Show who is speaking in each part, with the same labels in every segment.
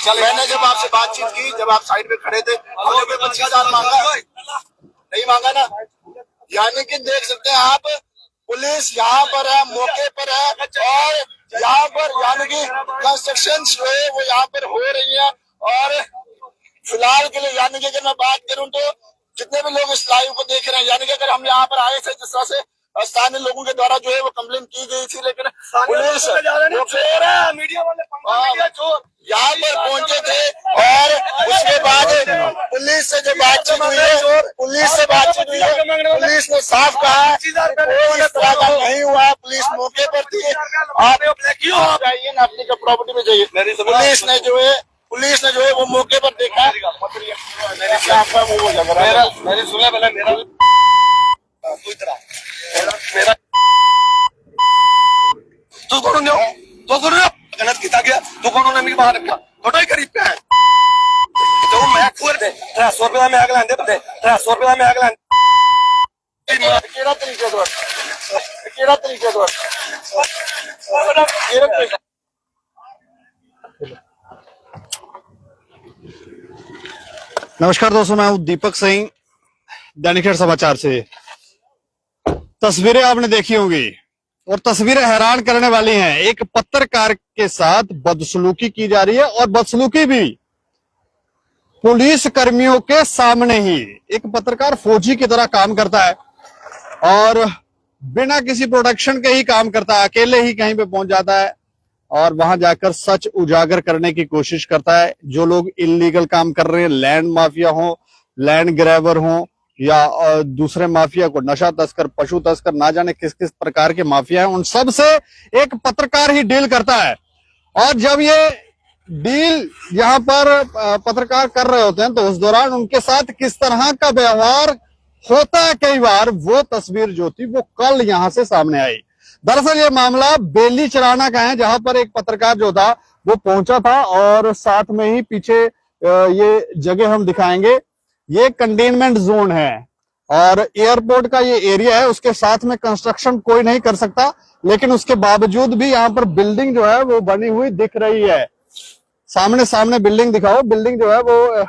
Speaker 1: मैंने जब आपसे बातचीत की, जब आप साइड में खड़े थे, मुझे भी 25,000 मांगा, नहीं मांगा ना। यानी कि देख सकते हैं आप, पुलिस यहाँ पर है, मौके पर है, और यहाँ पर यानी कि कंस्ट्रक्शन जो है वो यहाँ पर हो रही है। और फिलहाल के लिए यानी कि अगर मैं बात करूं तो जितने भी लोग इस लाइव को देख रहे हैं, यानी कि अगर हम यहाँ पर आए थे जिस तरह से स्थानीय लोगों के द्वारा जो है वो कंप्लेन की गई थी, लेकिन पुलिस यहाँ पर पहुंचे थे। और उसके बाद पुलिस से जो बातचीत हुई है, पुलिस ने साफ कहा कोई इस तरह का नहीं हुआ, पुलिस मौके पर थी। आप जाइए ना, अपनी प्रॉपर्टी में जाइए। पुलिस ने जो है वो मौके पर देखा। तू कौन हो? गलत किया गया, तू कौन होने बाहर रखा थोड़ा ही करीब पे है तो मैं खोर दे 300 रुपया में आग लांदे बंदे 300 रुपया में आग लांदे केड़ा तरीके
Speaker 2: नमस्कार दोस्तों, मैं हूं दीपक सिंह, दैनिक खेड़ समाचार से। तस्वीरें आपने देखी होंगी और तस्वीरें हैरान करने वाली हैं। एक पत्रकार के साथ बदसलूकी की जा रही है और बदसलूकी भी पुलिस कर्मियों के सामने ही। एक पत्रकार फौजी की तरह काम करता है और बिना किसी प्रोटेक्शन के ही काम करता है, अकेले ही कहीं पे पहुंच जाता है और वहां जाकर सच उजागर करने की कोशिश करता है। जो लोग इलीगल काम कर रहे हैं, लैंड माफिया हो, लैंड ग्रैबर हो या दूसरे माफिया को, नशा तस्कर, पशु तस्कर, ना जाने किस किस प्रकार के माफिया हैं, उन सब से एक पत्रकार ही डील करता है। और जब ये डील यहाँ पर पत्रकार कर रहे होते हैं तो उस दौरान उनके साथ किस तरह का व्यवहार होता है, कई बार वो तस्वीर जो थी वो कल यहाँ से सामने आई। दरअसल ये मामला बेली चराना का है, जहां पर एक पत्रकार जो था वो पहुंचा था और साथ में ही पीछे ये जगह हम दिखाएंगे, ये कंटेनमेंट जोन है और एयरपोर्ट का ये एरिया है। उसके साथ में कंस्ट्रक्शन कोई नहीं कर सकता, लेकिन उसके बावजूद भी यहाँ पर बिल्डिंग जो है वो बनी हुई दिख रही है। सामने बिल्डिंग दिखाओ, बिल्डिंग जो है वो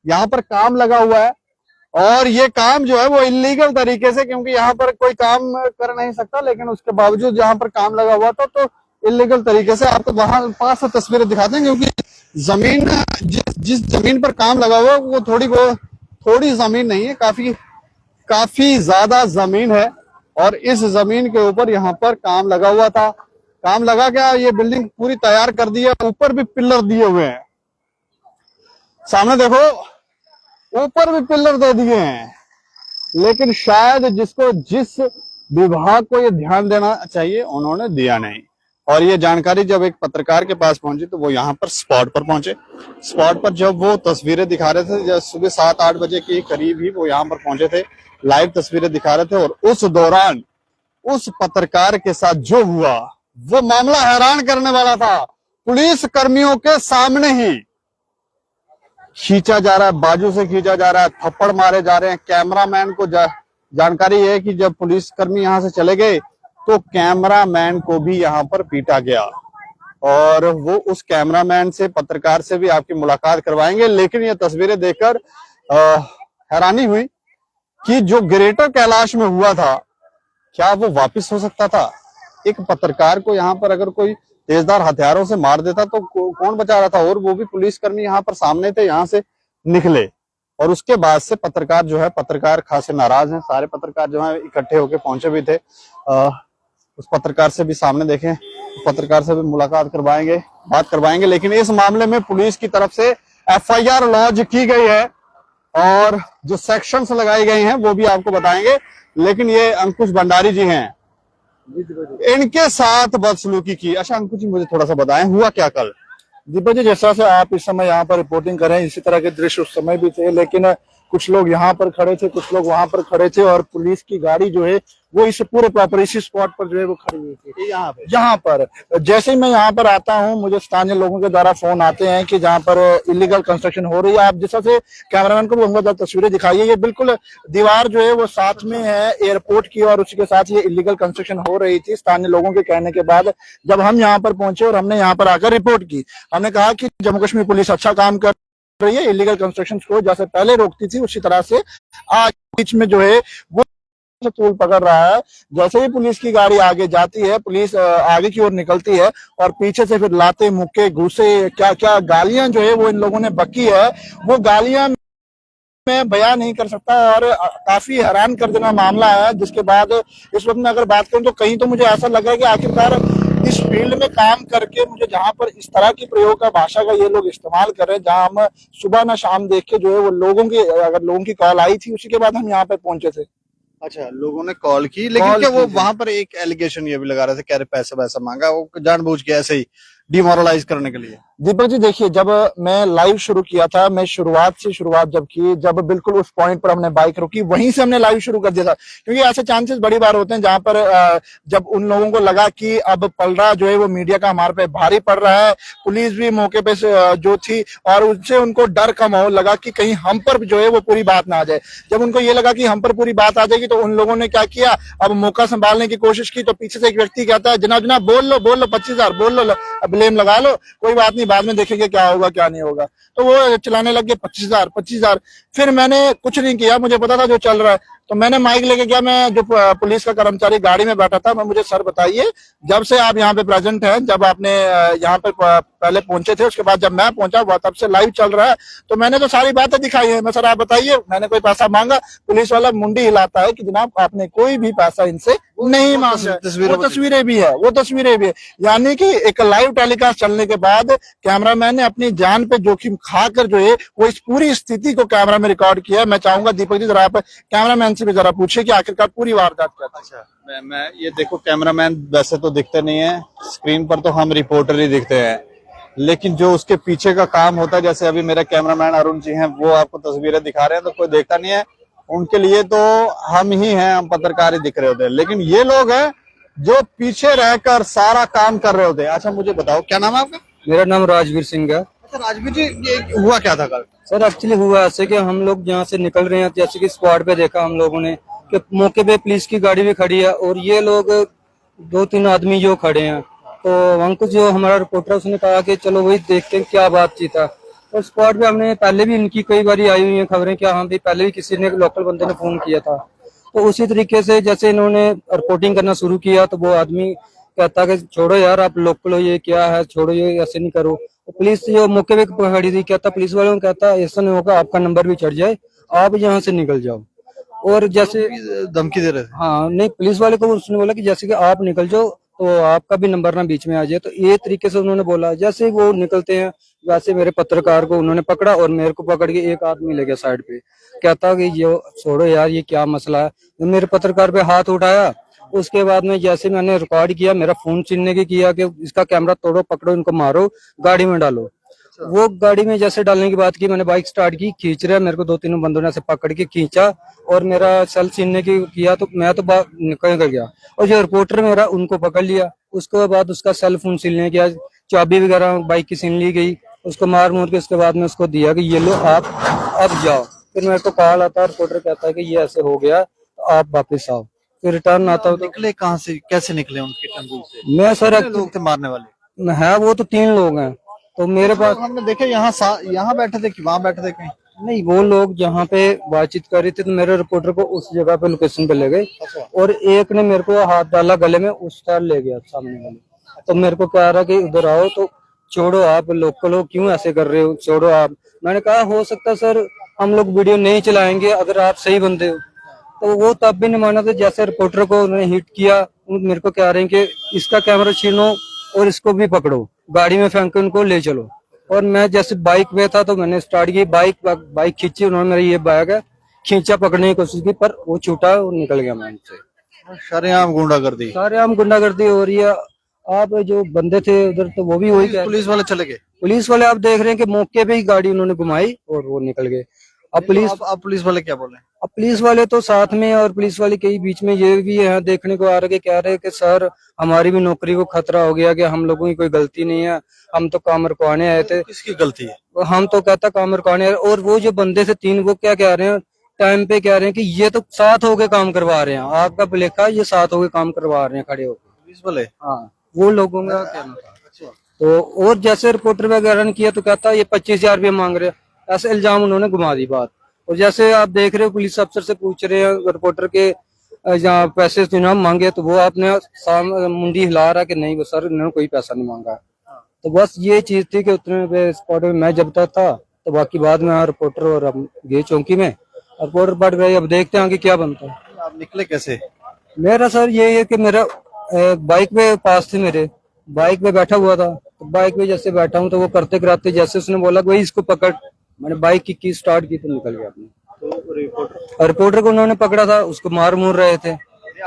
Speaker 2: यहाँ पर काम लगा हुआ है और ये काम जो है वो इलीगल तरीके से, क्योंकि यहाँ पर कोई काम कर नहीं सकता, लेकिन उसके बावजूद यहाँ पर काम लगा हुआ था तो इलीगल तरीके से। आपको वहां पास से तस्वीरें दिखाते हैं, क्योंकि जमीन जिस जमीन पर काम लगा हुआ वो थोड़ी जमीन नहीं है, काफी ज्यादा जमीन है और इस जमीन के ऊपर यहाँ पर काम लगा हुआ था। काम लगा क्या, ये बिल्डिंग पूरी तैयार कर दी है, ऊपर भी पिलर दिए हुए हैं। सामने देखो, ऊपर भी पिलर दे दिए हैं, लेकिन शायद जिस विभाग को ये ध्यान देना चाहिए उन्होंने दिया नहीं। और ये जानकारी जब एक पत्रकार के पास पहुंची तो वो यहाँ पर स्पॉट पर पहुंचे। स्पॉट पर जब वो तस्वीरें दिखा रहे थे, जब सुबह 7-8 बजे के करीब ही वो यहाँ पर पहुंचे थे, लाइव तस्वीरें दिखा रहे थे। और उस दौरान उस पत्रकार के साथ जो हुआ वो मामला हैरान करने वाला था। पुलिस कर्मियों के सामने ही खींचा जा रहा है, बाजू से खींचा जा रहा है, थप्पड़ मारे जा रहे हैं। कैमरामैन को जानकारी है कि जब पुलिसकर्मी यहां से चले गए तो कैमरामैन को भी यहां पर पीटा गया और वो उस कैमरामैन से, पत्रकार से भी आपकी मुलाकात करवाएंगे। लेकिन ये तस्वीरें देखकर हैरानी हुई कि जो ग्रेटर कैलाश में हुआ था, क्या वो वापस हो सकता था? एक पत्रकार को यहाँ पर अगर कोई तेजधार हथियारों से मार देता तो कौन बचा रहा था? और वो भी पुलिसकर्मी यहाँ पर सामने थे, यहाँ से निकले। और उसके बाद से पत्रकार जो है, पत्रकार खासे नाराज हैं। सारे पत्रकार जो है इकट्ठे होकर पहुंचे भी थे। उस पत्रकार से भी सामने देखें, पत्रकार से भी मुलाकात करवाएंगे, बात करवाएंगे। लेकिन इस मामले में पुलिस की तरफ से FIR लॉन्च की गई है और जो सेक्शंस लगाई गई हैं वो भी आपको बताएंगे। लेकिन ये अंकुश भंडारी जी हैं, इनके साथ बदसलूकी की। अच्छा अंकुश जी, मुझे थोड़ा सा बताएं, हुआ क्या कल?
Speaker 3: दीपक जी, जैसा से आप इस समय यहाँ पर रिपोर्टिंग कर रहे हैं, इसी तरह के दृश्य उस समय भी थे, लेकिन
Speaker 1: कुछ लोग यहाँ पर खड़े थे, कुछ लोग वहां पर खड़े थे, और पुलिस की गाड़ी जो है वो इस पूरे प्रॉपर इसी स्पॉट पर जो है वो खड़ी हुई थी। यहाँ पर जैसे ही मैं यहाँ पर आता हूँ, मुझे स्थानीय लोगों के द्वारा फोन आते हैं कि जहाँ पर इलीगल कंस्ट्रक्शन हो रही है। आप जैसा से कैमरामैन को बोलूंगा तस्वीरें दिखाइए, ये बिल्कुल दीवार जो है वो साथ में है एयरपोर्ट की, और उसके साथ ये इलीगल कंस्ट्रक्शन हो रही थी। स्थानीय लोगों के कहने के बाद जब हम यहाँ पर पहुंचे और हमने यहाँ पर आकर रिपोर्ट की, हमने कहा कि जम्मू कश्मीर पुलिस अच्छा काम कर रही है, इलीगल कंस्ट्रक्शन को जैसे पहले रोकती थी उसी तरह से आज बीच में जो है वो तूल पकड़ रहा है। जैसे ही पुलिस की गाड़ी आगे जाती है, पुलिस आगे की ओर निकलती है, और पीछे से फिर लाते मुक्के घूसे क्या क्या गालियां जो है वो इन लोगों ने बकी है, वो गालियां मैं बयान नहीं कर सकता, और काफी हैरान कर देना मामला है। जिसके बाद इस वक्त मैं अगर बात करूं तो कहीं तो मुझे ऐसा लग रहा है कि आखिरकार इस फील्ड में काम करके मुझे जहां पर इस तरह की प्रयोग का भाषा का ये लोग इस्तेमाल कर रहे हैं, जहां हम सुबह न शाम देख के जो है वो लोगों की अगर लोगों की कॉल आई थी उसी के बाद हम यहाँ पे पहुंचे थे।
Speaker 2: अच्छा, लोगों ने कॉल की, लेकिन
Speaker 1: कॉल
Speaker 2: क्या वो
Speaker 1: की थी।
Speaker 2: वहां पर एक एलिगेशन ये भी लगा रहे थे, कह रहे पैसा वैसा मांगा, वो जानबूझ के ऐसे ही डिमोरलाइज करने के लिए।
Speaker 1: दीपक जी देखिए, जब मैं लाइव शुरू किया था, मैं शुरुआत जब की, जब बिल्कुल उस पॉइंट पर हमने बाइक रोकी, वहीं से हमने लाइव शुरू कर दिया था। क्योंकि ऐसे चांसेस बड़ी बार होते हैं जहां पर जब उन लोगों को लगा कि अब पलड़ा जो है वो मीडिया का हमारे पे भारी पड़ रहा है, पुलिस भी मौके पे जो थी, और उनसे उनको डर का माहौल लगा कि कहीं हम पर जो है वो पूरी बात ना आ जाए। जब उनको ये लगा कि हम पर पूरी बात आ जाएगी, तो उन लोगों ने क्या किया, अब मौका संभालने की कोशिश की। तो पीछे से एक व्यक्ति कहता है, जनाब जनाब बोल लो 25,000 बोल लो, ब्लेम लगा लो, कोई बात नहीं, बाद में देखेंगे क्या होगा क्या नहीं होगा। तो वो चलाने लग गए 25,000। फिर मैंने कुछ नहीं किया, मुझे पता था जो चल रहा है, तो मैंने माइक लेके गया। मैं जो पुलिस का कर्मचारी गाड़ी में बैठा था, मैं मुझे सर बताइए, जब से आप यहाँ पे प्रेजेंट हैं, जब आपने यहाँ पे पहले पहुंचे थे, उसके बाद जब मैं पहुंचा वो तब से लाइव चल रहा है, तो मैंने तो सारी बातें दिखाई है। मैं सर आप बताइए, मैंने कोई पैसा मांगा? पुलिस वाला मुंडी हिलाता है कि जनाब आपने कोई भी पैसा इनसे नहीं मांगा। वो तस्वीरें भी है, यानी कि एक लाइव टेलीकास्ट चलने के बाद कैमरामैन ने अपनी जान पे जोखिम खाकर जो है वो इस पूरी स्थिति को कैमरा में रिकॉर्ड किया। मैं चाहूंगा दीपक जी जरा आप कैमरामैन से भी जरा पूछिए कि आखिरकार पूरी वारदात क्या थी।
Speaker 2: अच्छा, मैं ये देखो, कैमरामैन वैसे तो दिखते नहीं है स्क्रीन पर, तो हम रिपोर्टर ही दिखते हैं, लेकिन जो उसके पीछे का काम होता है, जैसे अभी मेरे कैमरामैन अरुण जी हैं, वो आपको तस्वीरें दिखा रहे हैं, तो कोई देखता नहीं है, उनके लिए तो हम ही हैं, हम पत्रकार ही दिख रहे होते हैं, लेकिन ये लोग हैं जो पीछे रहकर सारा काम कर रहे होते हैं। अच्छा मुझे बताओ, क्या नाम है आपका?
Speaker 3: मेरा नाम राजवीर सिंह है।
Speaker 2: अच्छा राजवीर जी, ये हुआ क्या था कल?
Speaker 3: सर एक्चुअली हुआ ऐसे कि हम लोग यहाँ से निकल रहे हैं, जैसे कि स्क्वाड पे देखा हम लोगों ने कि मौके पे पुलिस की गाड़ी भी खड़ी है, और ये लोग 2-3 आदमी जो खड़े हैं, तो अंकुश जो हमारा रिपोर्टर है उसने कहा कि चलो वही देखते हैं क्या बातचीत है। और स्क्वाड पे हमने पहले भी इनकी कई बार आई हुई है खबरें कि हाँ भी पहले भी किसी ने लोकल बंदे ने फोन किया था, तो उसी तरीके से जैसे इन्होंने रिपोर्टिंग करना शुरू किया, तो वो आदमी कहता कि छोड़ो यार आप लोकल हो, ये क्या है, छोड़ो ये ऐसे नहीं करो। तो पुलिस जो मौके पे खड़ी थी, कहता पुलिस वालों को कहता ऐसा नहीं होगा, आपका नंबर भी चढ़ जाए, आप यहाँ से निकल जाओ। और जैसे
Speaker 2: धमकी दे रहे थे?
Speaker 3: हाँ नहीं, पुलिस वाले को उसने बोला कि जैसे कि आप निकल जाओ तो आपका भी नंबर ना बीच में आ जाए, तो ये तरीके से उन्होंने बोला। जैसे ही वो निकलते हैं, वैसे मेरे पत्रकार को उन्होंने पकड़ा और मेरे को पकड़ के एक आदमी ले गया साइड पे, कहता कि ये छोड़ो यार ये क्या मसला है। मेरे पत्रकार पे हाथ उठाया, उसके बाद में जैसे मैंने रिकॉर्ड किया, मेरा फोन छीनने की किया कि इसका कैमरा तोड़ो, पकड़ो, इनको मारो, गाड़ी में डालो। वो गाड़ी में जैसे डालने की बात की, मैंने बाइक स्टार्ट की, खींच रहा, मेरे को 2-3 बंदों ने ऐसे पकड़ के खींचा और मेरा सेल छीनने की किया, तो मैं तो निकल गया, और जो रिपोर्टर मेरा उनको पकड़ लिया। उसके बाद उसका सेल फोन छीनने किया, चाबी वगैरह बाइक की छीन ली गई, उसको मार मूर के उसके बाद में उसको दिया कि ये लो आप अब जाओ। फिर मेरे को कॉल आता है, रिपोर्टर कहता है कि ये ऐसे हो गया, तो आप वापिस आओ। फिर रिटर्न आता हूँ।
Speaker 2: निकले कहाँ से, कैसे निकले उनके तंबू से?
Speaker 3: मैं सर
Speaker 2: लोग थे मारने वाले?
Speaker 3: है वो तो 3 लोग हैं, तो मेरे पास
Speaker 2: हमने देखे यहाँ बैठे थे कि वहां बैठे थे कहीं?
Speaker 3: नहीं, वो लोग जहाँ पे बातचीत कर रहे थे, तो मेरे रिपोर्टर को उस जगह पे लोकेशन पे ले गए, और एक ने मेरे को हाथ डाला गले में, उस साइड ले गया सामने वाले। तो मेरे को कह रहा कि उधर आओ, तो छोड़ो आप लोकल हो, क्यों ऐसे कर रहे हो, छोड़ो आप। मैंने कहा हो सकता सर हम लोग वीडियो नहीं चलाएंगे अगर आप सही बंदे हो। तो वो तब भी नहीं माना था। जैसे रिपोर्टर को उन्होंने हिट किया, मेरे को कह रहे हैं कि इसका कैमरा छीनो और इसको भी पकड़ो, गाड़ी में फेंक के उनको ले चलो। और मैं जैसे बाइक पे था तो मैंने स्टार्ट की, बाइक खींची, उन्होंने मेरा ये बैग है खींचा, पकड़ने की कोशिश की, पर वो छूटा और निकल गया मैं उनसे।
Speaker 2: शरेआम गुंडागर्दी,
Speaker 3: सारेआम गुंडागर्दी हो रही है। आप जो बंदे थे उधर, तो वो भी वही
Speaker 2: पुलिस वाले चले गए?
Speaker 3: पुलिस वाले आप देख रहे हैं कि मौके पे ही गाड़ी उन्होंने घुमाई और वो निकल गए।
Speaker 2: अब पुलिस वाले क्या बोले?
Speaker 3: अब पुलिस वाले तो साथ में, और पुलिस वाले के बीच में ये भी है देखने को आ रहा है कि कह रहे हैं कि सर हमारी भी नौकरी को खतरा हो गया, कि हम लोगों की कोई गलती नहीं है, हम तो काम रुकवाने आए थे।
Speaker 2: किसकी गलती है?
Speaker 3: हम तो कहता काम रुकवाने आए, और वो जो बंदे से 3 वो क्या कह रहे हैं टाइम पे, कह रहे हैं कि ये तो साथ होके काम करवा रहे हैं, आपका लेखा ये साथ होके काम करवा रहे हैं खड़े होके।
Speaker 2: पुलिस वाले?
Speaker 3: हाँ, वो लोगों का कहना था। तो और जैसे रिपोर्टर वगैरह ने किया तो कहता ये 25,000 रुपये मांग रहे हैं, ऐसे इल्जाम उन्होंने घुमा दी बात। और जैसे आप देख रहे हो पुलिस अफसर से पूछ रहे हैं रिपोर्टर के जहाँ पैसे जो ना मांगे, तो वो आपने मुंडी हिला रहा कि नहीं वो सर इन्होंने कोई पैसा नहीं मांगा। तो बस ये चीज थी कि उतने स्पॉट में मैं जब तक था, तो बाकी बाद में रिपोर्टर और हम गए चौकी में, रिपोर्टर बढ़ गए। अब देखते हैं कि क्या बनता है।
Speaker 2: आप निकले कैसे?
Speaker 3: मेरा सर ये है कि मेरा बाइक पे पास थे, मेरे बाइक पे बैठा हुआ था, तो बाइक पे जैसे बैठा हूँ तो वो करते कराते जैसे उसने बोला कि भाई इसको पकड़, मैंने बाइक की स्टार्ट की तो निकल गया अपने।
Speaker 2: तो
Speaker 3: रिपोर्टर को उन्होंने पकड़ा था, उसको मार मूर रहे थे।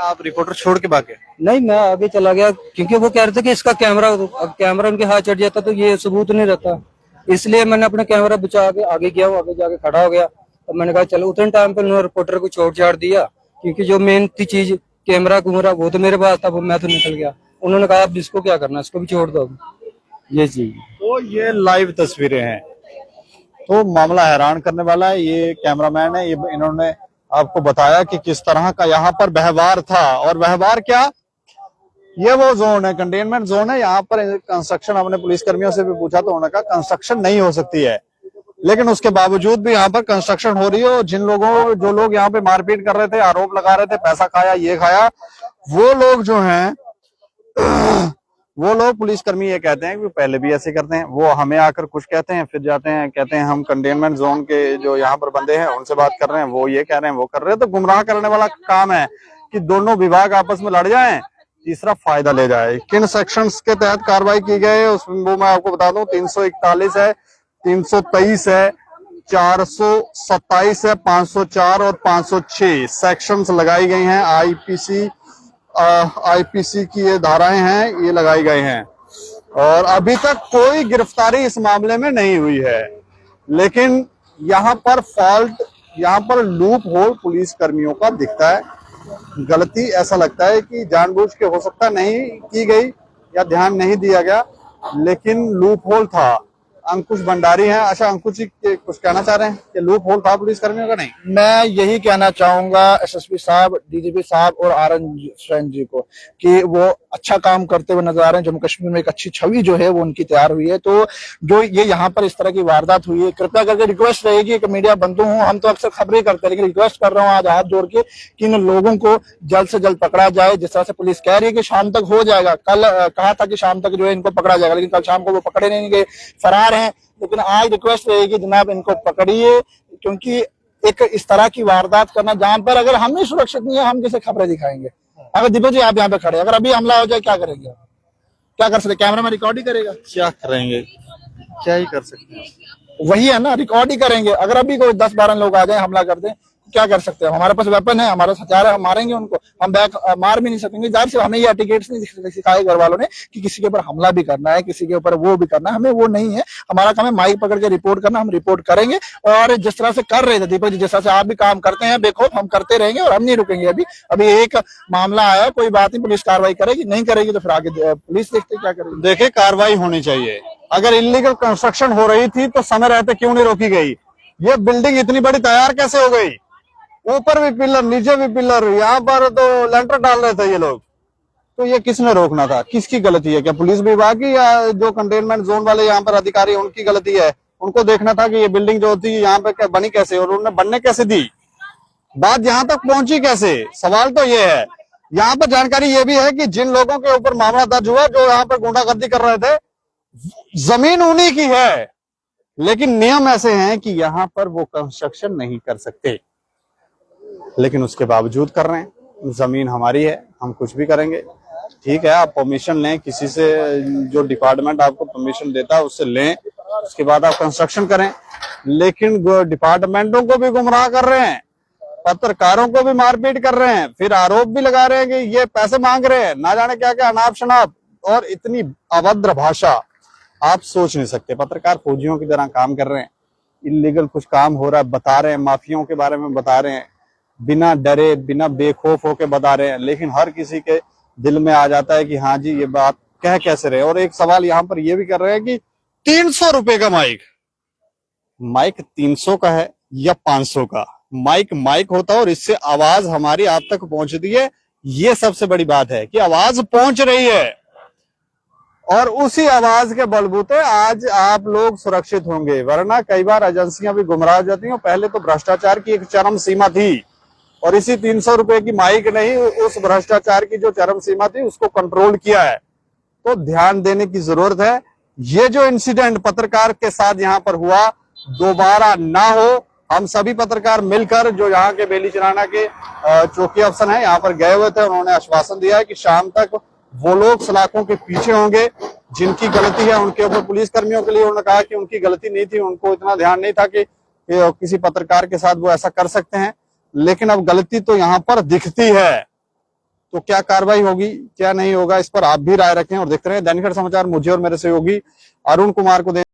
Speaker 2: आप रिपोर्टर छोड़ के भागे?
Speaker 3: नहीं, मैं आगे चला गया क्योंकि वो कह रहे थे कि इसका कैमरा, अब कैमरा उनके हाथ चढ़ जाता तो ये सबूत नहीं रहता, इसलिए मैंने अपना कैमरा बचा के आगे गया, आगे जाके खड़ा हो गया। तो मैंने कहा चलो, उतने टाइम पे उन्होंने रिपोर्टर को छोड़ छाड़ दिया, क्योंकि जो मेन थी चीज कैमरा कुमरा वो तो मेरे पास था, वो मैं तो निकल गया। उन्होंने कहा अब इसको क्या करना, इसको भी छोड़ दो। ये चीज
Speaker 2: तो ये लाइव तस्वीरें हैं, तो मामला हैरान करने वाला है। ये कैमरामैन है, ये इन्होंने आपको बताया कि किस तरह का यहाँ पर व्यवहार था। और व्यवहार क्या, ये वो जोन है, कंटेनमेंट जोन है, यहाँ पर कंस्ट्रक्शन, हमने पुलिस कर्मियों से भी पूछा तो उन्होंने कहा कंस्ट्रक्शन नहीं हो सकती है, लेकिन उसके बावजूद भी यहाँ पर कंस्ट्रक्शन हो रही है। और जो लोग यहाँ पे मारपीट कर रहे थे, आरोप लगा रहे थे पैसा खाया ये खाया, वो लोग जो हैं वो लोग पुलिसकर्मी ये कहते हैं कि पहले भी ऐसे करते हैं। वो हमें आकर कुछ कहते हैं, फिर जाते हैं कहते हैं हम कंटेनमेंट जोन के जो यहाँ पर बंदे हैं उनसे बात कर रहे हैं, वो ये कह रहे हैं वो कर रहे हैं। तो गुमराह करने वाला काम है कि दोनों विभाग आपस में लड़ जाएं, तीसरा फायदा ले जाए। किन सेक्शंस के तहत कार्रवाई की गई है उसमें वो मैं आपको बता दूं, 341 है, 323 है, 427 है, 504 और 506 सेक्शंस लगाई गई हैं। आईपीसी की ये धाराएं हैं, ये लगाई गई हैं। और अभी तक कोई गिरफ्तारी इस मामले में नहीं हुई है, लेकिन यहाँ पर फॉल्ट, यहाँ पर लूप होल पुलिस कर्मियों का दिखता है। गलती ऐसा लगता है कि जानबूझ के हो सकता नहीं की गई या ध्यान नहीं दिया गया, लेकिन लूप होल था। अंकुश भंडारी हैं। अच्छा अंकुश जी कुछ कहना चाह रहे हैं कि लूप होल था पुलिस कर्मियों का? नहीं,
Speaker 1: मैं यही कहना चाहूंगा एसएसपी साहब, डीजीपी साहब और आरएन स्वयं जी को कि वो अच्छा काम करते हुए नजर आ रहे हैं। जम्मू कश्मीर में एक अच्छी छवि जो है वो उनकी तैयार हुई है। तो जो ये यहाँ पर इस तरह की वारदात हुई है, कृपया करके रिक्वेस्ट रहेगी कि मीडिया बंधु हूँ, हम तो अक्सर खबरें करते हैं, लेकिन रिक्वेस्ट कर रहा हूँ आज हाथ जोड़ के कि इन लोगों को जल्द से जल्द पकड़ा जाए। जिस तरह से पुलिस कह रही है कि शाम तक हो जाएगा, कल कहा था कि शाम तक जो है इनको पकड़ा जाएगा, लेकिन कल शाम को वो पकड़े नहीं गए, फरार हैं। लेकिन आज रिक्वेस्ट रहेगी जनाब इनको पकड़िए, क्योंकि एक इस तरह की वारदात करना जहां पर अगर हम ही सुरक्षित नहीं है, हम कैसे खबरें दिखाएंगे। अगर दीपक जी आप यहाँ पे खड़े, अगर अभी हमला हो जाए क्या करेंगे, क्या कर सकते? कैमरा में रिकॉर्ड ही करेगा,
Speaker 2: क्या करेंगे, क्या ही कर सकते हैं।
Speaker 1: वही है ना, रिकॉर्ड ही करेंगे। अगर अभी कोई 10-12 लोग आ जाए हमला कर दें, क्या कर सकते हैं? हमारे पास वेपन है, हमारे हथियार है, हम मारेंगे उनको, हम बैक मार भी नहीं सकेंगे। जाहिर से हमें ये एटिकेट्स नहीं सिखाए घर वालों ने कि किसी के ऊपर हमला भी करना है, किसी के ऊपर वो भी करना है, हमें वो नहीं है। हमारा काम है माइक पकड़ के रिपोर्ट करना, हम रिपोर्ट करेंगे। और जिस तरह से कर रहे थे दीपक जी, जिस तरह से आप भी काम करते हैं बेखौफ, हम करते रहेंगे और हम नहीं रुकेंगे। अभी एक मामला आया, कोई बात नहीं, पुलिस कार्रवाई करेगी, नहीं करेगी तो फिर आगे पुलिस देखते क्या करेगी।
Speaker 2: देखिए कार्रवाई होनी चाहिए। अगर इलीगल कंस्ट्रक्शन हो रही थी तो समय रहते क्यों नहीं रोकी गई? ये बिल्डिंग इतनी बड़ी तैयार कैसे हो गई? ऊपर भी पिलर, नीचे भी पिलर, यहाँ पर तो लेंटर डाल रहे थे ये लोग। तो ये किसने रोकना था? किसकी गलती है? क्या पुलिस विभाग की या जो कंटेनमेंट जोन वाले यहाँ पर अधिकारी उनकी गलती है? उनको देखना था कि ये बिल्डिंग जो थी यहाँ पे बनी कैसे और उन्होंने बनने कैसे दी, बात यहाँ तक पहुंची कैसे? सवाल तो ये है। यहाँ पर जानकारी ये भी है कि जिन लोगों के ऊपर मामला दर्ज हुआ, जो यहाँ पर गुंडागर्दी कर रहे थे, जमीन उन्हीं की है, लेकिन नियम ऐसे हैं कि यहाँ पर वो कंस्ट्रक्शन नहीं कर सकते, लेकिन उसके बावजूद कर रहे हैं। जमीन हमारी है, हम कुछ भी करेंगे। ठीक है, आप परमिशन लें किसी से, जो डिपार्टमेंट आपको परमिशन देता है उससे लें, उसके बाद आप कंस्ट्रक्शन करें। लेकिन डिपार्टमेंटों को भी गुमराह कर रहे हैं, पत्रकारों को भी मारपीट कर रहे हैं, फिर आरोप भी लगा रहे हैं कि ये पैसे मांग रहे हैं, ना जाने क्या क्या अनाप शनाप, और इतनी अभद्र भाषा आप सोच नहीं सकते। पत्रकार फौजियों की तरह काम कर रहे हैं, इलीगल कुछ काम हो रहा है, बता रहे हैं, माफियाओं के बारे में बता रहे हैं, बिना डरे बिना बेखौफ होके बता रहे हैं, लेकिन हर किसी के दिल में आ जाता है कि हाँ जी ये बात कह कैसे रहे। और एक सवाल यहाँ पर ये भी कर रहे हैं कि 300 रुपए का माइक, माइक 300 का है या 500 का? माइक माइक होता है और इससे आवाज हमारी आप तक पहुंचती है, ये सबसे बड़ी बात है कि आवाज पहुंच रही है और उसी आवाज के बलबूते आज आप लोग सुरक्षित होंगे। वरना कई बार एजेंसियां भी गुमराह हो जाती हैं। पहले तो भ्रष्टाचार की एक चरम सीमा थी और इसी 300 रुपए की माइक नहीं, उस भ्रष्टाचार की जो चरम सीमा थी उसको कंट्रोल किया है। तो ध्यान देने की जरूरत है। ये जो इंसिडेंट पत्रकार के साथ यहाँ पर हुआ दोबारा ना हो। हम सभी पत्रकार मिलकर जो यहाँ के बेलीचराना के चौकी अफसर हैं यहाँ पर गए हुए थे, उन्होंने आश्वासन दिया है कि शाम तक वो लोग सलाखों के पीछे होंगे जिनकी गलती है उनके ऊपर। पुलिस कर्मियों के लिए उन्होंने कहा कि उनकी गलती नहीं थी, उनको इतना ध्यान नहीं था कि किसी पत्रकार के साथ वो ऐसा कर सकते हैं, लेकिन अब गलती तो यहाँ पर दिखती है। तो क्या कार्रवाई होगी क्या नहीं होगा, इस पर आप भी राय रखें और देखते रहे दैनिक समाचार। मुझे और मेरे सहयोगी अरुण कुमार को